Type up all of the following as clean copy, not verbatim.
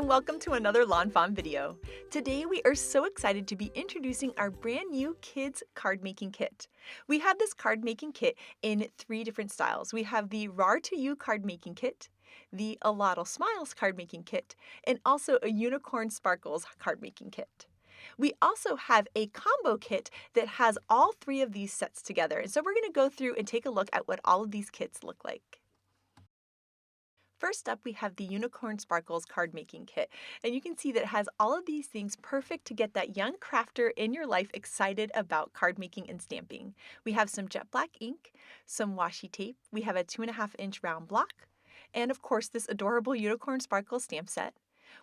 and welcome to another lawnfawn video. Today we are so excited to be introducing our brand new kids card making kit. We have this card making kit in 3 different styles. We have the Rar to You card making kit, the A Lottle Smiles card making kit, and also a Unicorn Sparkles card making kit. We also have a combo kit that has all 3 of these sets together. And so we're going to go through and take a look at what all of these kits look like. First up, we have the Unicorn Sparkles card making kit, and you can see that it has all of these things perfect to get that young crafter in your life excited about card making and stamping. We have some jet black ink, some washi tape, we have a 2.5-inch round block, and of course this adorable Unicorn Sparkles stamp set.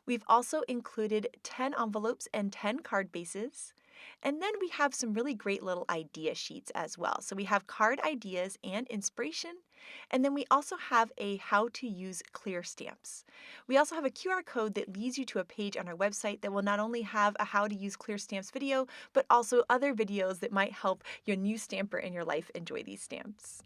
We've also included 10 envelopes and 10 card bases. And then we have some really great little idea sheets as well. So we have card ideas and inspiration. And then we also have a how to use clear stamps. We also have a QR code that leads you to a page on our website that will not only have a how to use clear stamps video, but also other videos that might help your new stamper in your life enjoy these stamps.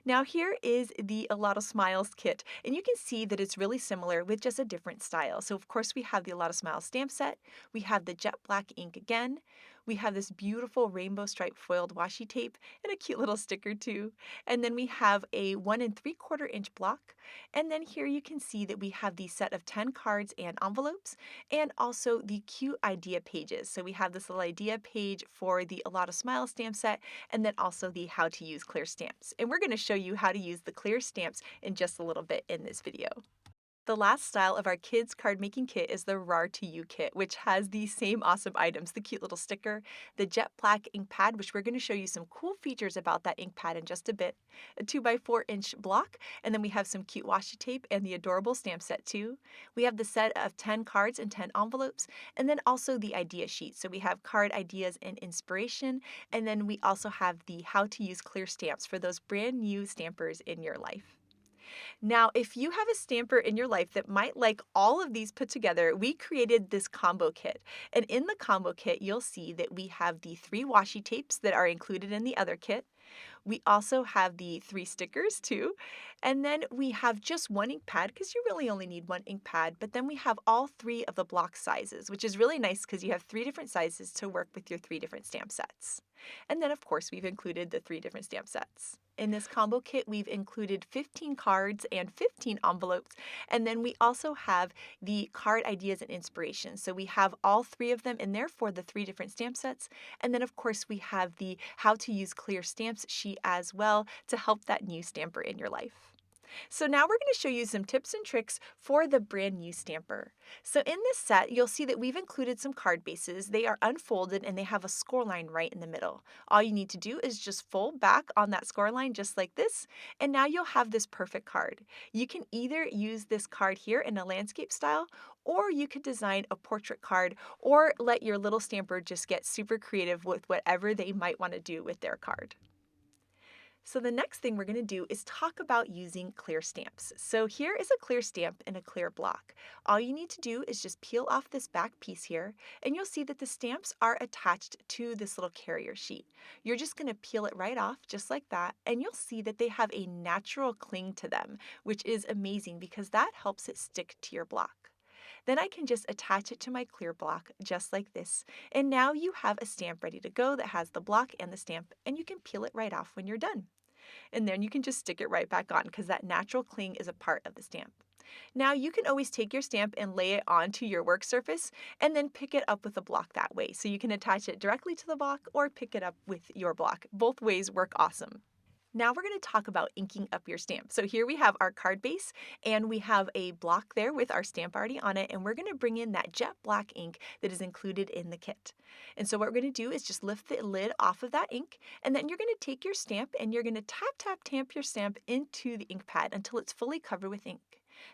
Now here is the A Lot of Smiles kit, and you can see that it's really similar with just a different style. So of course we have the A Lot of Smiles stamp set, we have the jet black ink again, we have this beautiful rainbow stripe foiled washi tape and a cute little sticker too. And then we have a 1 3/4-inch block. And then here you can see that we have the set of 10 cards and envelopes and also the cute idea pages. So we have this little idea page for the A Lot of Smiles stamp set and then also the how to use clear stamps. And we're going to show you how to use the clear stamps in just a little bit in this video. The last style of our kids card making kit is the Rar to You kit, which has the same awesome items, the cute little sticker, the jet black ink pad, which we're going to show you some cool features about that ink pad in just a bit, a 2x4-inch block, and then we have some cute washi tape and the adorable stamp set too. We have the set of 10 cards and 10 envelopes, and then also the idea sheet. So we have card ideas and inspiration, and then we also have the how to use clear stamps for those brand new stampers in your life. Now, if you have a stamper in your life that might like all of these put together, we created this combo kit. And in the combo kit, you'll see that we have the 3 washi tapes that are included in the other kit. We also have the 3 stickers too. And then we have just 1 ink pad because you really only need 1 ink pad. But then we have all 3 of the block sizes, which is really nice because you have 3 different sizes to work with your 3 different stamp sets. And then of course we've included the 3 different stamp sets. In this combo kit, we've included 15 cards and 15 envelopes, and then we also have the card ideas and inspiration. So we have all 3 of them in there for the 3 different stamp sets, and then of course we have the how to use clear stamps sheet as well to help that new stamper in your life. So now we're going to show you some tips and tricks for the brand new stamper. So in this set, you'll see that we've included some card bases. They are unfolded and they have a score line right in the middle. All you need to do is just fold back on that score line just like this, and now you'll have this perfect card. You can either use this card here in a landscape style, or you could design a portrait card, or let your little stamper just get super creative with whatever they might want to do with their card. So the next thing we're going to do is talk about using clear stamps. So here is a clear stamp in a clear block. All you need to do is just peel off this back piece here, and you'll see that the stamps are attached to this little carrier sheet. You're just going to peel it right off just like that, and you'll see that they have a natural cling to them, which is amazing because that helps it stick to your block. Then I can just attach it to my clear block just like this. And now you have a stamp ready to go that has the block and the stamp, and you can peel it right off when you're done. And then you can just stick it right back on because that natural cling is a part of the stamp. Now you can always take your stamp and lay it onto your work surface and then pick it up with a block that way. So you can attach it directly to the block or pick it up with your block. Both ways work awesome. Now we're going to talk about inking up your stamp. So here we have our card base and we have a block there with our stamp already on it, and we're going to bring in that jet black ink that is included in the kit. And so what we're going to do is just lift the lid off of that ink, and then you're going to take your stamp and you're going to tamp your stamp into the ink pad until it's fully covered with ink.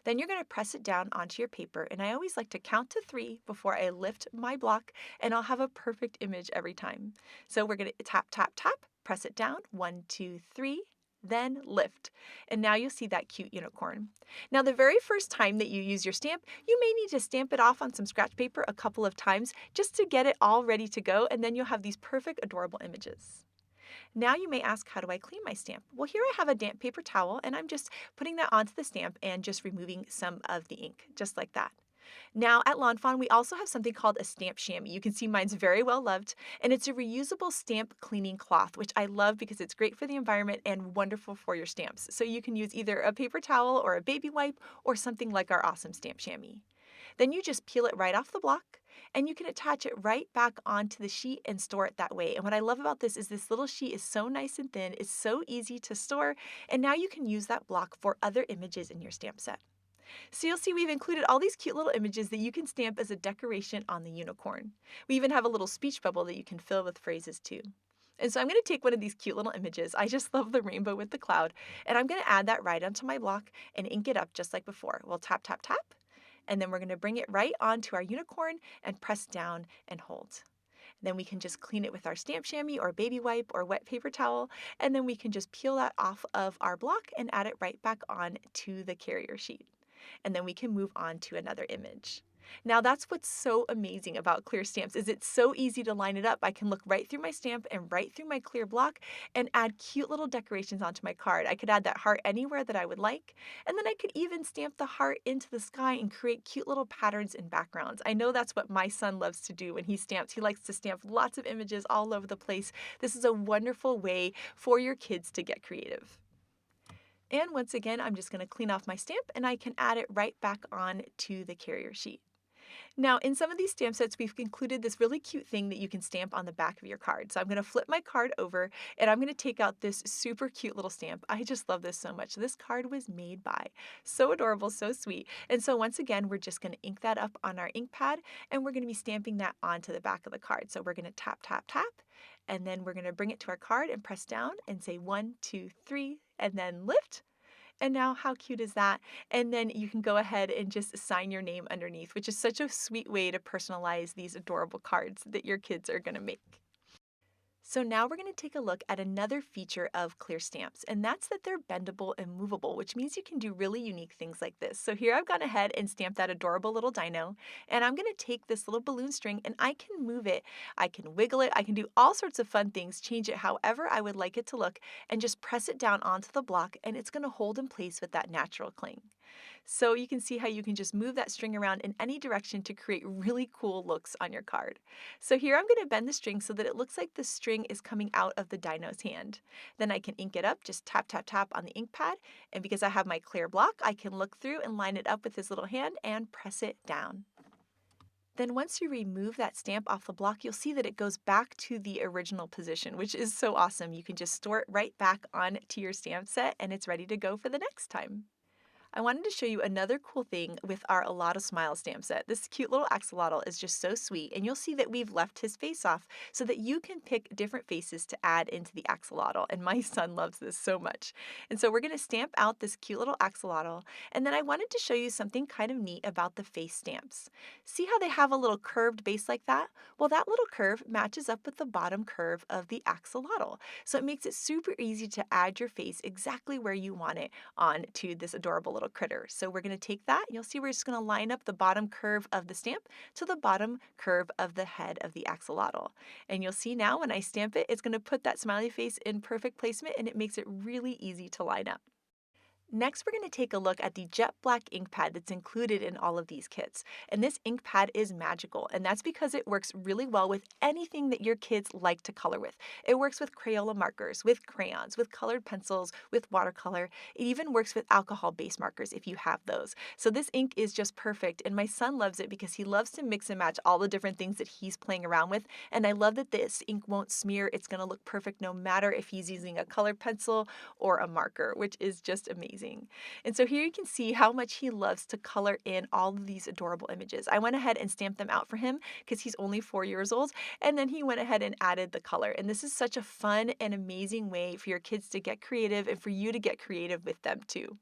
Then you're going to press it down onto your paper, and I always like to count to 3 before I lift my block, and I'll have a perfect image every time. So we're going to tap, press it down, 1, 2, 3, then lift. And now you'll see that cute unicorn. Now the very first time that you use your stamp, you may need to stamp it off on some scratch paper a couple of times just to get it all ready to go, and then you'll have these perfect, adorable images. Now you may ask, how do I clean my stamp? Well, here I have a damp paper towel, and I'm just putting that onto the stamp and just removing some of the ink, just like that. Now, at lawnfawn, we also have something called a stamp chamois. You can see mine's very well loved, and it's a reusable stamp cleaning cloth, which I love because it's great for the environment and wonderful for your stamps. So you can use either a paper towel or a baby wipe or something like our awesome stamp chamois. Then you just peel it right off the block and you can attach it right back onto the sheet and store it that way. And what I love about this little sheet is so nice and thin, it's so easy to store, and now you can use that block for other images in your stamp set. So you'll see we've included all these cute little images that you can stamp as a decoration on the unicorn. We even have a little speech bubble that you can fill with phrases too. And so I'm going to take one of these cute little images. I just love the rainbow with the cloud. And I'm going to add that right onto my block and ink it up just like before. We'll tap, tap, tap. And then we're going to bring it right onto our unicorn and press down and hold. Then we can just clean it with our stamp chamois or baby wipe or wet paper towel. And then we can just peel that off of our block and add it right back on to the carrier sheet. And then we can move on to another image. Now that's what's so amazing about clear stamps is it's so easy to line it up. I can look right through my stamp and right through my clear block and add cute little decorations onto my card. I could add that heart anywhere that I would like, and then I could even stamp the heart into the sky and create cute little patterns and backgrounds. I know that's what my son loves to do when he stamps. He likes to stamp lots of images all over the place. This is a wonderful way for your kids to get creative. And once again, I'm just going to clean off my stamp and I can add it right back on to the carrier sheet. Now, in some of these stamp sets, we've included this really cute thing that you can stamp on the back of your card. So I'm going to flip my card over and I'm going to take out this super cute little stamp. I just love this so much. This card was made by. So adorable, so sweet. And so once again, we're just going to ink that up on our ink pad and we're going to be stamping that onto the back of the card. So we're going to tap, tap, tap, and then we're going to bring it to our card and press down and say 1, 2, 3, and then lift. And now how cute is that? And then you can go ahead and just sign your name underneath, which is such a sweet way to personalize these adorable cards that your kids are going to make. So now we're going to take a look at another feature of clear stamps, and that's that they're bendable and movable, which means you can do really unique things like this. So here I've gone ahead and stamped that adorable little dino, and I'm going to take this little balloon string and I can move it, I can wiggle it, I can do all sorts of fun things, change it however I would like it to look, and just press it down onto the block, and it's going to hold in place with that natural cling. So you can see how you can just move that string around in any direction to create really cool looks on your card. So here I'm going to bend the string so that it looks like the string is coming out of the dino's hand. Then I can ink it up, just tap, tap, tap on the ink pad. And because I have my clear block, I can look through and line it up with his little hand and press it down. Then once you remove that stamp off the block, you'll see that it goes back to the original position, which is so awesome. You can just store it right back onto your stamp set and it's ready to go for the next time. I wanted to show you another cool thing with our A Lot of Smiles stamp set. This cute little axolotl is just so sweet, and you'll see that we've left his face off so that you can pick different faces to add into the axolotl, and my son loves this so much. And so we're going to stamp out this cute little axolotl, and then I wanted to show you something kind of neat about the face stamps. See how they have a little curved base like that? Well, that little curve matches up with the bottom curve of the axolotl, so it makes it super easy to add your face exactly where you want it on to this adorable little critter. So we're going to take that, and you'll see we're just going to line up the bottom curve of the stamp to the bottom curve of the head of the axolotl. And you'll see now when I stamp it, it's going to put that smiley face in perfect placement, and it makes it really easy to line up. Next, we're going to take a look at the jet black ink pad that's included in all of these kits. And this ink pad is magical, and that's because it works really well with anything that your kids like to color with. It works with Crayola markers, with crayons, with colored pencils, with watercolor. It even works with alcohol-based markers if you have those. So this ink is just perfect, and my son loves it because he loves to mix and match all the different things that he's playing around with. And I love that this ink won't smear. It's going to look perfect no matter if he's using a colored pencil or a marker, which is just amazing. And so here you can see how much he loves to color in all of these adorable images. I went ahead and stamped them out for him because he's only 4 years old, and then he went ahead and added the color. And this is such a fun and amazing way for your kids to get creative and for you to get creative with them too.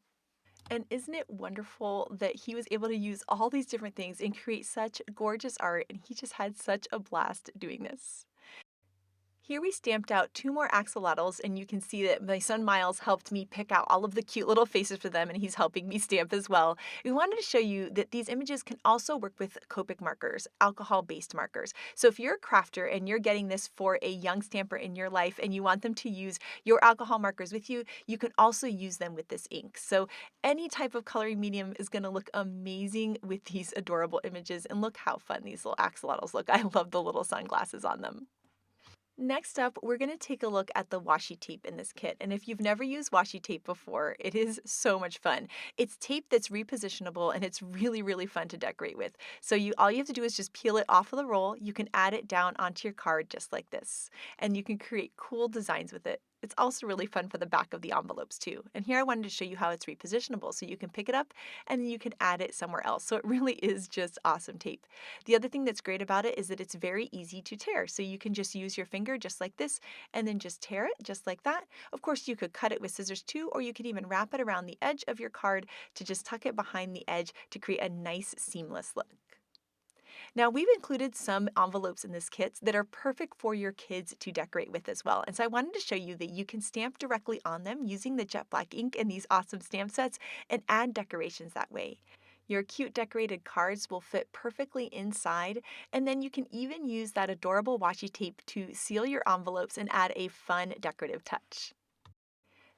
And isn't it wonderful that he was able to use all these different things and create such gorgeous art, and he just had such a blast doing this. Here we stamped out 2 more axolotls, and you can see that my son Miles helped me pick out all of the cute little faces for them, and he's helping me stamp as well. We wanted to show you that these images can also work with Copic markers, alcohol-based markers. So if you're a crafter and you're getting this for a young stamper in your life and you want them to use your alcohol markers with you, you can also use them with this ink. So any type of coloring medium is going to look amazing with these adorable images, and look how fun these little axolotls look. I love the little sunglasses on them. Next up, we're going to take a look at the washi tape in this kit. And if you've never used washi tape before, it is so much fun. It's tape that's repositionable and it's really, really fun to decorate with. So all you have to do is just peel it off of the roll. You can add it down onto your card just like this. And you can create cool designs with it. It's also really fun for the back of the envelopes too. And here I wanted to show you how it's repositionable. So you can pick it up and then you can add it somewhere else. So it really is just awesome tape. The other thing that's great about it is that it's very easy to tear. So you can just use your finger just like this and then just tear it just like that. Of course, you could cut it with scissors too, or you could even wrap it around the edge of your card to just tuck it behind the edge to create a nice seamless look. Now, we've included some envelopes in this kit that are perfect for your kids to decorate with as well. And so I wanted to show you that you can stamp directly on them using the jet black ink in these awesome stamp sets and add decorations that way. Your cute decorated cards will fit perfectly inside, and then you can even use that adorable washi tape to seal your envelopes and add a fun decorative touch.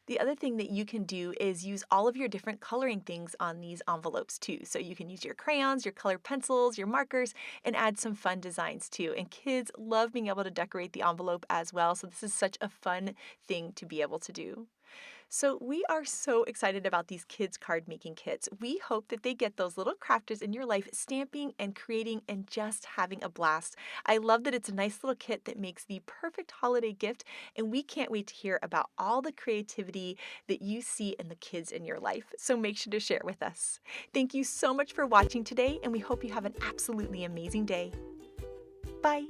The other thing that you can do is use all of your different coloring things on these envelopes too. So you can use your crayons, your colored pencils, your markers, and add some fun designs too. And kids love being able to decorate the envelope as well. So this is such a fun thing to be able to do. So we are so excited about these kids card making kits. We hope that they get those little crafters in your life stamping and creating and just having a blast. I love that it's a nice little kit that makes the perfect holiday gift, and we can't wait to hear about all the creativity that you see in the kids in your life. So make sure to share it with us. Thank you so much for watching today, and we hope you have an absolutely amazing day. Bye.